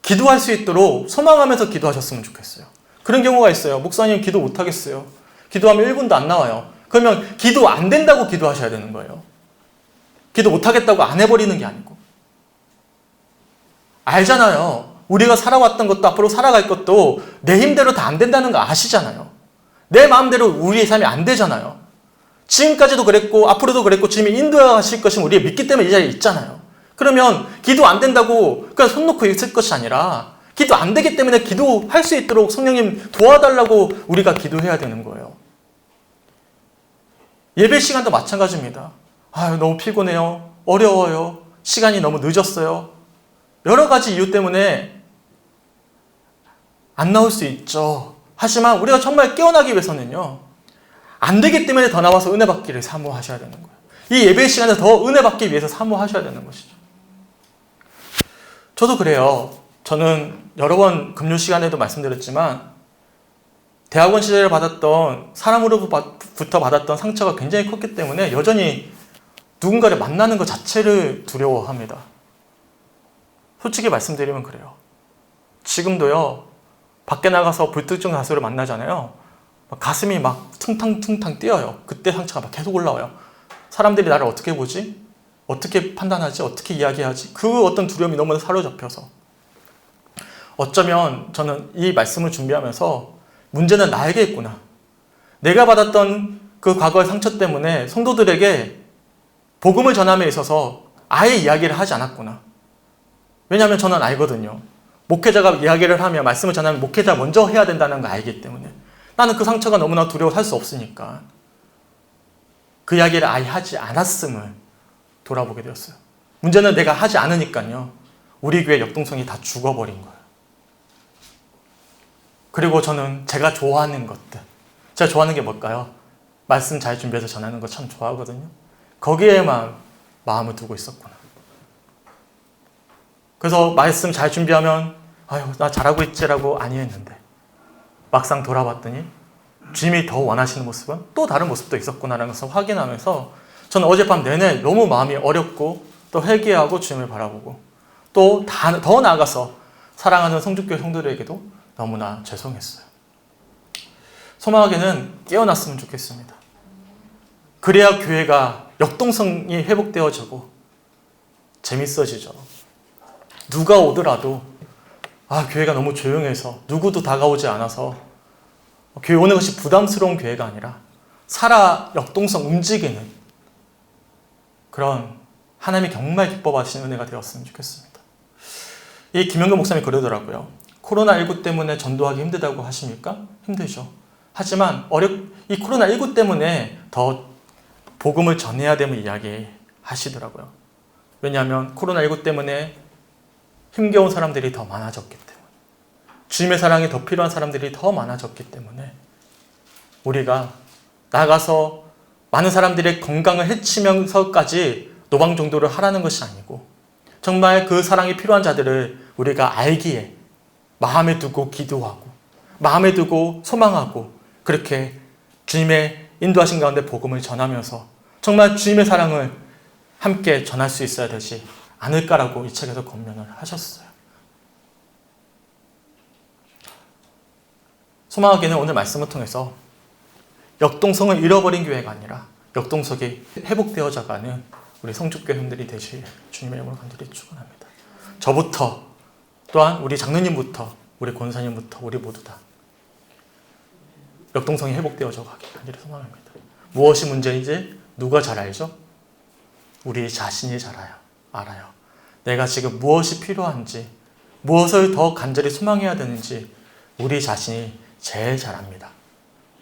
기도할 수 있도록 소망하면서 기도하셨으면 좋겠어요. 그런 경우가 있어요. 목사님 기도 못하겠어요. 기도하면 1분도 안 나와요. 그러면 기도 안 된다고 기도하셔야 되는 거예요. 기도 못하겠다고 안 해버리는 게 아니고. 알잖아요. 우리가 살아왔던 것도 앞으로 살아갈 것도 내 힘대로 다 안 된다는 거 아시잖아요. 내 마음대로 우리의 삶이 안 되잖아요. 지금까지도 그랬고 앞으로도 그랬고 주님이 인도하실 것을 우리가 믿기 때문에 이 자리에 있잖아요. 그러면 기도 안 된다고 그냥 손 놓고 있을 것이 아니라 기도 안 되기 때문에 기도할 수 있도록 성령님 도와달라고 우리가 기도해야 되는 거예요. 예배 시간도 마찬가지입니다. 아유, 너무 피곤해요. 어려워요. 시간이 너무 늦었어요. 여러 가지 이유 때문에 안 나올 수 있죠. 하지만 우리가 정말 깨어나기 위해서는요. 안 되기 때문에 더 나와서 은혜 받기를 사모하셔야 되는 거예요. 이 예배 시간에 더 은혜 받기 위해서 사모하셔야 되는 것이죠. 저도 그래요. 저는 여러 번 금요 시간에도 말씀드렸지만 대학원 시절에 받았던 사람으로부터 받았던 상처가 굉장히 컸기 때문에 여전히 누군가를 만나는 것 자체를 두려워합니다. 솔직히 말씀드리면 그래요. 지금도요. 밖에 나가서 불특정 다수를 만나잖아요. 가슴이 막 퉁탕퉁탕 뛰어요. 그때 상처가 막 계속 올라와요. 사람들이 나를 어떻게 보지? 어떻게 판단하지? 어떻게 이야기하지? 그 어떤 두려움이 너무 사로잡혀서 어쩌면 저는 이 말씀을 준비하면서 문제는 나에게 있구나. 내가 받았던 그 과거의 상처 때문에 성도들에게 복음을 전함에 있어서 아예 이야기를 하지 않았구나. 왜냐하면 저는 알거든요. 목회자가 이야기를 하면 말씀을 전하면 목회자 먼저 해야 된다는 걸 알기 때문에 나는 그 상처가 너무나 두려워 살 수 없으니까 그 이야기를 아예 하지 않았음을 돌아보게 되었어요. 문제는 내가 하지 않으니까요. 우리 교회 역동성이 다 죽어버린 거예요. 그리고 저는 제가 좋아하는 것들, 제가 좋아하는 게 뭘까요? 말씀 잘 준비해서 전하는 거 참 좋아하거든요. 거기에만 마음을 두고 있었구나. 그래서 말씀 잘 준비하면 아유 나 잘하고 있지라고 아니했는데 막상 돌아봤더니 주님이 더 원하시는 모습은 또 다른 모습도 있었구나라는 것을 확인하면서 저는 어젯밤 내내 너무 마음이 어렵고 또 회개하고 주님을 바라보고 또 더 나아가서 사랑하는 성주교회 성도들에게도 너무나 죄송했어요. 소망하게는 깨어났으면 좋겠습니다. 그래야 교회가 역동성이 회복되어지고 재밌어지죠. 누가 오더라도 교회가 너무 조용해서 누구도 다가오지 않아서 교회 오는 것이 부담스러운 교회가 아니라 살아 역동성 움직이는 그런 하나님이 정말 기뻐하시는 은혜가 되었으면 좋겠습니다. 이 김영근 목사님이 그러더라고요. 코로나19 때문에 전도하기 힘들다고 하십니까? 힘들죠. 하지만 이 코로나19 때문에 더 복음을 전해야 됨을 이야기하시더라고요. 왜냐하면 코로나19 때문에 힘겨운 사람들이 더 많아졌기 때문에 주님의 사랑이 더 필요한 사람들이 더 많아졌기 때문에 우리가 나가서 많은 사람들의 건강을 해치면서까지 노방종도를 하라는 것이 아니고 정말 그 사랑이 필요한 자들을 우리가 알기에 마음에 두고 기도하고 마음에 두고 소망하고 그렇게 주님의 인도하신 가운데 복음을 전하면서 정말 주님의 사랑을 함께 전할 수 있어야 되지 않을까라고 이 책에서 권면을 하셨어요. 소망하게는 오늘 말씀을 통해서 역동성을 잃어버린 교회가 아니라 역동성이 회복되어져가는 우리 성주교회원들이 되실 주님의 이름으로 간절히 축원합니다. 저부터 또한 우리 장로님부터 우리 권사님부터 우리 모두 다 역동성이 회복되어져 가길 간절히 소망합니다. 무엇이 문제인지 누가 잘 알죠? 우리 자신이 잘 알아요. 내가 지금 무엇이 필요한지 무엇을 더 간절히 소망해야 되는지 우리 자신이 제일 잘 압니다.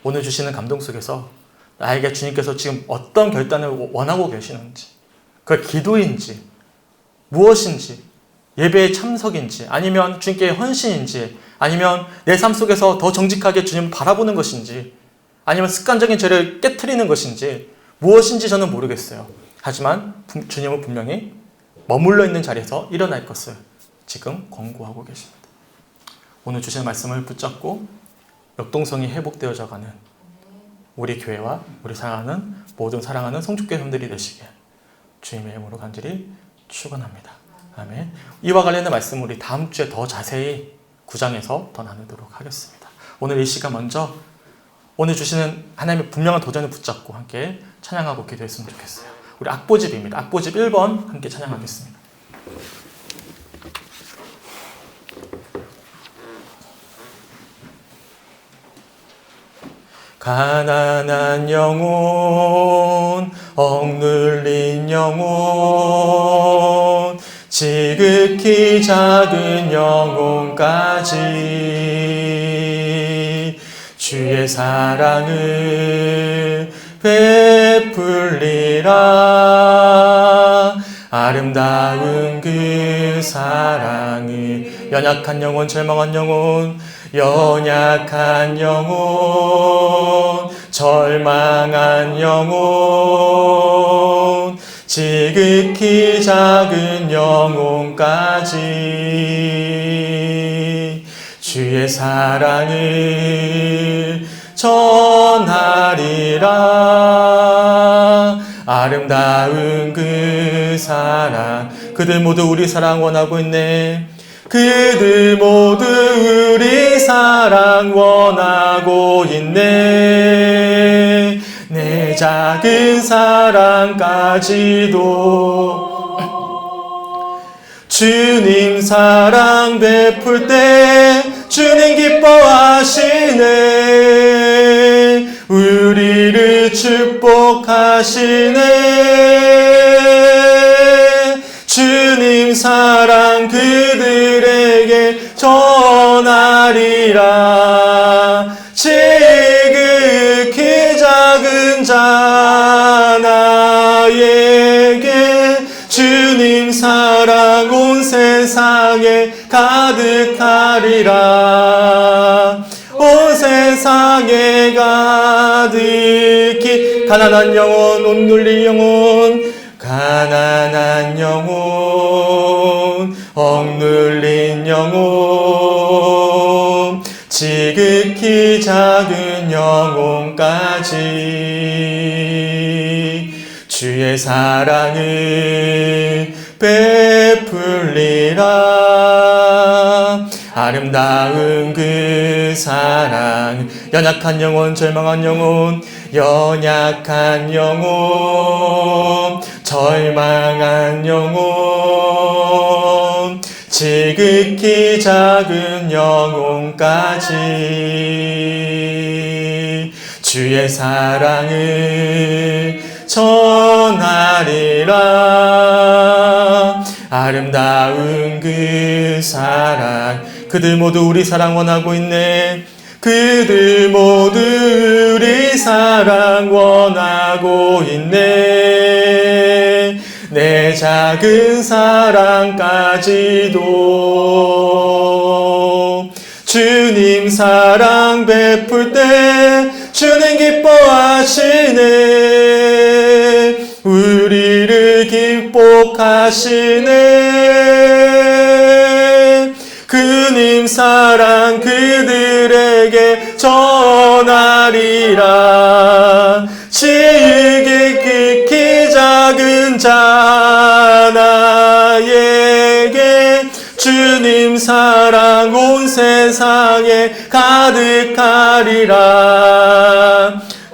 오늘 주시는 감동 속에서 나에게 주님께서 지금 어떤 결단을 원하고 계시는지 그 기도인지 무엇인지 예배의 참석인지 아니면 주님께 헌신인지 아니면 내 삶 속에서 더 정직하게 주님을 바라보는 것인지 아니면 습관적인 죄를 깨트리는 것인지 무엇인지 저는 모르겠어요. 하지만 주님은 분명히 머물러 있는 자리에서 일어날 것을 지금 권고하고 계십니다. 오늘 주시는 말씀을 붙잡고 역동성이 회복되어져가는 우리 교회와 우리 모든 사랑하는 성주교회 형들이 되시길 주님의 이름으로 간절히 축원합니다. 아멘. 이와 관련된 말씀 우리 다음 주에 더 자세히 9장에서 더 나누도록 하겠습니다. 오늘 이 시간 먼저 오늘 주시는 하나님의 분명한 도전을 붙잡고 함께 찬양하고 기도했으면 좋겠어요. 우리 악보집입니다. 악보집 1번 함께 찬양하겠습니다. 가난한 영혼, 억눌린 영혼, 지극히 작은 영혼까지 주의 사랑을 베풀리라. 아름다운 그 사랑을 연약한 영혼, 절망한 영혼, 연약한 영혼, 절망한 영혼, 지극히 작은 영혼까지 주의 사랑을 전하리라. 아름다운 그 사랑, 그들 모두 우리 사랑 원하고 있네. 그들 모두 우리 사랑 원하고 있네. 내 작은 사랑까지도 주님 사랑 베풀 때 주님 기뻐하시네. 우리를 축복하시네. 주님 사랑 그들에게 전하리라. 지극히 작은 자 나에게 주님 사랑 온 세상에 가득하리라. 온 세상에 가득히 가난한 영혼, 억눌린 영혼, 가난한 영혼, 억눌린 영혼, 지극히 작은 영혼까지 주의 사랑을 베풀리라. 아름다운 그 사랑, 연약한 영혼, 절망한 영혼, 연약한 영혼, 절망한 영혼, 지극히 작은 영혼까지 주의 사랑을 전하리라. 아름다운 그 사랑, 그들 모두 우리 사랑 원하고 있네. 그들 모두 우리 사랑 원하고 있네. 내 작은 사랑까지도 주님 사랑 베풀 때 주님 기뻐하시네. 우리를 기뻐하시네. 그님 사랑 그들에게 전하리라. 지극히 작은 자 나에게 주님 사랑 온 세상에 가득하리라.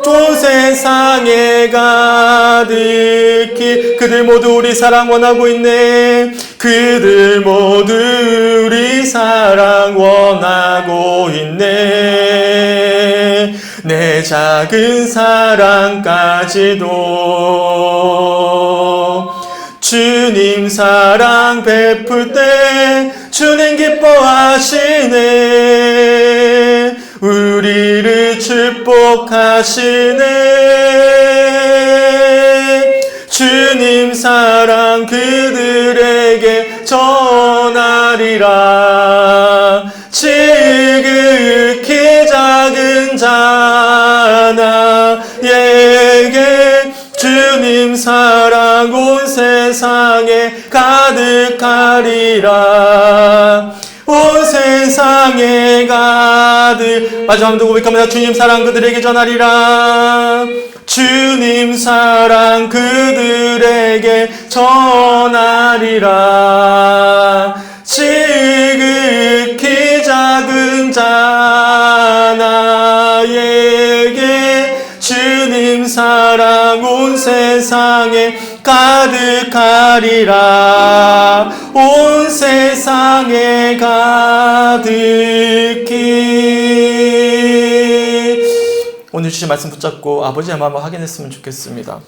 온 세상에 가득히 그들 모두 우리 사랑 원하고 있네. 그들 모두 우리 사랑 원하고 있네. 내 작은 사랑까지도 주님 사랑 베풀 때 주님 기뻐하시네. 우리를 축복하시네. 주님 사랑 그들에게 전하리라. 지극히 작은 자 나에게 주님 사랑 온 세상에 가득하리라. 온 세상에 세상에 가득. 마지막으로 고백합니다. 주님 사랑 그들에게 전하리라. 주님 사랑 그들에게 전하리라. 지극히 작은 자 나에게 주님 사랑 온 세상에 가득하리라. 온 세상에 가득히. 오늘 주신 말씀 붙잡고 아버지의 마음을 확인했으면 좋겠습니다.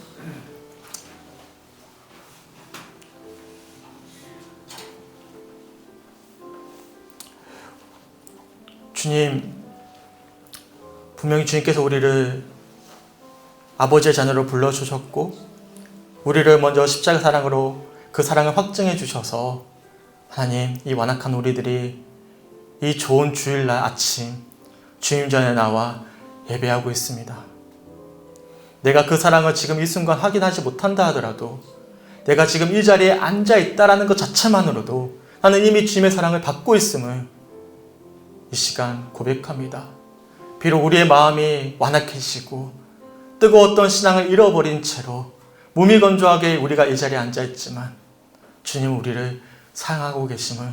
주님, 분명히 주님께서 우리를 아버지의 자녀로 불러주셨고 우리를 먼저 십자가 사랑으로 그 사랑을 확증해 주셔서 하나님, 이 완악한 우리들이 이 좋은 주일날 아침 주님 전에 나와 예배하고 있습니다. 내가 그 사랑을 지금 이 순간 확인하지 못한다 하더라도, 내가 지금 이 자리에 앉아 있다라는 것 자체만으로도 나는 이미 주님의 사랑을 받고 있음을 이 시간 고백합니다. 비록 우리의 마음이 완악해지고 뜨거웠던 신앙을 잃어버린 채로 무미건조하게 우리가 이 자리에 앉아 있지만 주님 우리를 사랑하고 계심을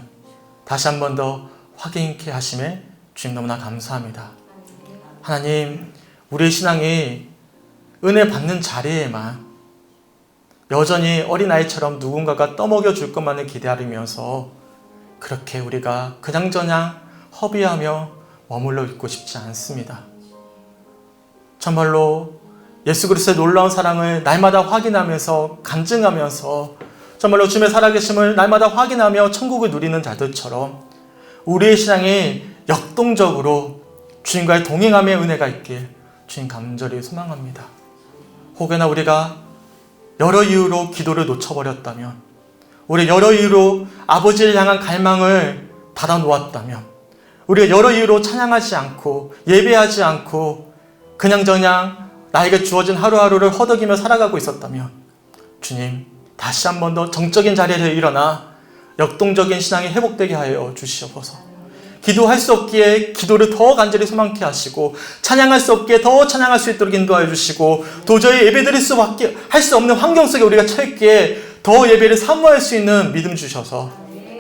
다시 한 번 더 확인케 하심에 주님 너무나 감사합니다. 하나님, 우리의 신앙이 은혜 받는 자리에만 여전히 어린아이처럼 누군가가 떠먹여 줄 것만을 기다리면서 그렇게 우리가 그냥저냥 허비하며 머물러 있고 싶지 않습니다. 정말로 예수 그리스도의 놀라운 사랑을 날마다 확인하면서 간증하면서 정말로 주님의 살아계심을 날마다 확인하며 천국을 누리는 자들처럼 우리의 신앙이 역동적으로 주님과의 동행함의 은혜가 있길 주님 간절히 소망합니다. 혹여나 우리가 여러 이유로 기도를 놓쳐버렸다면, 우리 여러 이유로 아버지를 향한 갈망을 닫아놓았다면, 우리가 여러 이유로 찬양하지 않고 예배하지 않고 그냥저냥 나에게 주어진 하루하루를 허덕이며 살아가고 있었다면 주님, 다시 한 번 더 정적인 자리에서 일어나 역동적인 신앙이 회복되게 하여 주시옵소서. 기도할 수 없기에 기도를 더 간절히 소망케 하시고, 찬양할 수 없기에 더 찬양할 수 있도록 인도하여 주시고, 도저히 예배드릴 수밖에 할 수 없는 환경 속에 우리가 처했기에 더 예배를 사모할 수 있는 믿음 주셔서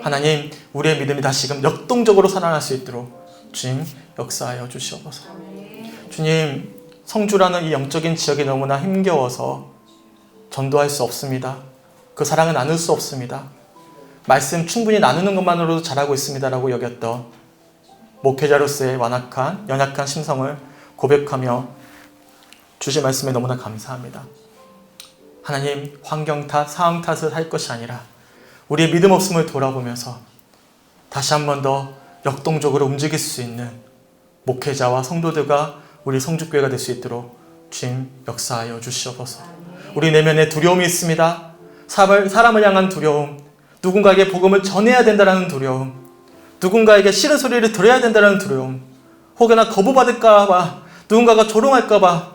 하나님, 우리의 믿음이 다시금 역동적으로 살아날 수 있도록 주님 역사하여 주시옵소서. 주님, 성주라는 이 영적인 지역이 너무나 힘겨워서 전도할 수 없습니다. 그 사랑을 나눌 수 없습니다. 말씀 충분히 나누는 것만으로도 잘하고 있습니다라고 여겼던 목회자로서의 완악한 연약한 심성을 고백하며 주신 말씀에 너무나 감사합니다. 하나님, 환경 탓, 상황 탓을 할 것이 아니라 우리의 믿음 없음을 돌아보면서 다시 한 번 더 역동적으로 움직일 수 있는 목회자와 성도들과 우리 성주교회가 될 수 있도록 주님 역사하여 주시옵소서. 우리 내면에 두려움이 있습니다. 사람을 향한 두려움, 누군가에게 복음을 전해야 된다는 두려움, 누군가에게 싫은 소리를 들어야 된다는 두려움, 혹여나 거부받을까 봐, 누군가가 조롱할까 봐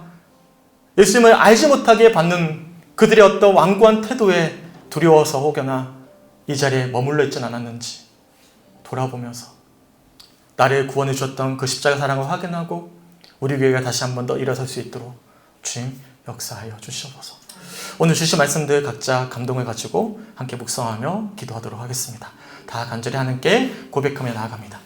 예수님을 알지 못하게 받는 그들의 어떤 완고한 태도에 두려워서 혹여나 이 자리에 머물러 있진 않았는지 돌아보면서 나를 구원해 주셨던 그 십자가 사랑을 확인하고 우리 교회가 다시 한 번 더 일어설 수 있도록 주님 역사하여 주시옵소서. 오늘 주신 말씀들 각자 감동을 가지고 함께 묵상하며 기도하도록 하겠습니다. 다 간절히 하나님께 고백하며 나아갑니다.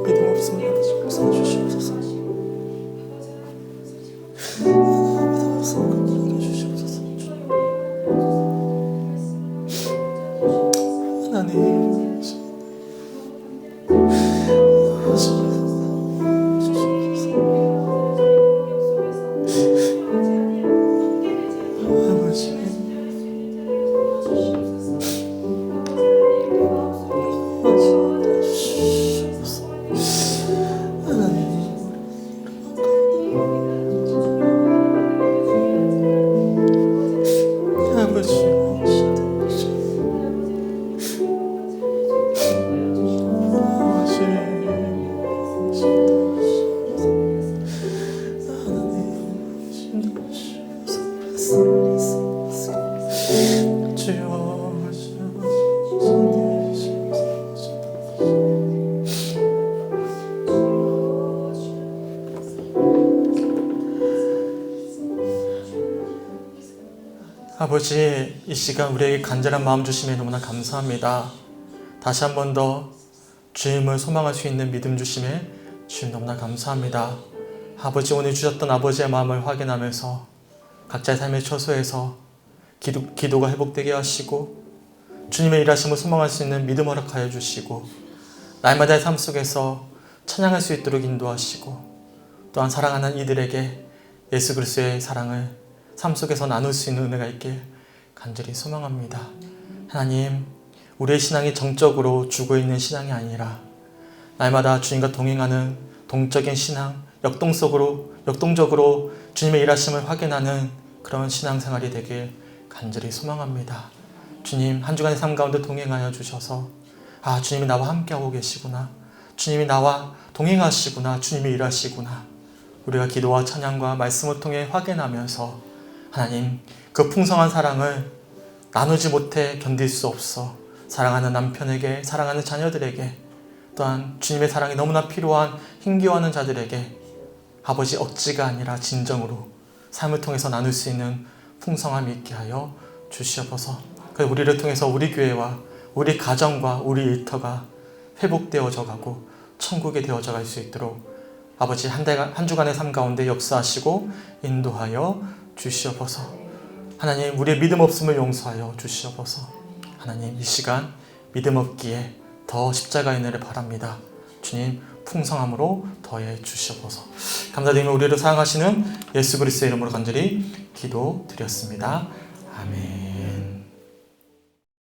믿음 없음을 아버지 용서해 주시옵소서. 믿음 없음을 용서해 주시옵소서. 하나님 아버지, 이 시간 우리에게 간절한 마음 주심에 너무나 감사합니다. 다시 한 번 더 주님을 소망할 수 있는 믿음 주심에 주님 너무나 감사합니다. 아버지, 오늘 주셨던 아버지의 마음을 확인하면서 각자의 삶의 처소에서 기도가 회복되게 하시고 주님의 일하심을 소망할 수 있는 믿음 허락하여 주시고 날마다의 삶 속에서 찬양할 수 있도록 인도하시고 또한 사랑하는 이들에게 예수 그리스도의 사랑을 삶 속에서 나눌 수 있는 은혜가 있길 간절히 소망합니다. 하나님, 우리의 신앙이 정적으로 죽어있는 신앙이 아니라 날마다 주님과 동행하는 동적인 신앙, 역동적으로 주님의 일하심을 확인하는 그런 신앙생활이 되길 간절히 소망합니다. 주님, 한 주간의 삶 가운데 동행하여 주셔서 주님이 나와 함께하고 계시구나, 주님이 나와 동행하시구나, 주님이 일하시구나, 우리가 기도와 찬양과 말씀을 통해 확인하면서 하나님, 그 풍성한 사랑을 나누지 못해 견딜 수 없어 사랑하는 남편에게, 사랑하는 자녀들에게, 또한 주님의 사랑이 너무나 필요한 힘겨워하는 자들에게 아버지, 억지가 아니라 진정으로 삶을 통해서 나눌 수 있는 풍성함이 있게 하여 주시옵소서. 그래서 우리를 통해서 우리 교회와 우리 가정과 우리 일터가 회복되어져 가고 천국이 되어져 갈 수 있도록 아버지, 한 주간의 삶 가운데 역사하시고 인도하여 주시옵소서. 하나님, 우리의 믿음 없음을 용서하여 주시옵소서. 하나님, 이 시간 믿음 없기에 더 십자가의 은혜를 바랍니다. 주님, 풍성함으로 더해 주시옵소서. 감사드리며 우리를 사랑하시는 예수 그리스도의 이름으로 간절히 기도드렸습니다. 아멘.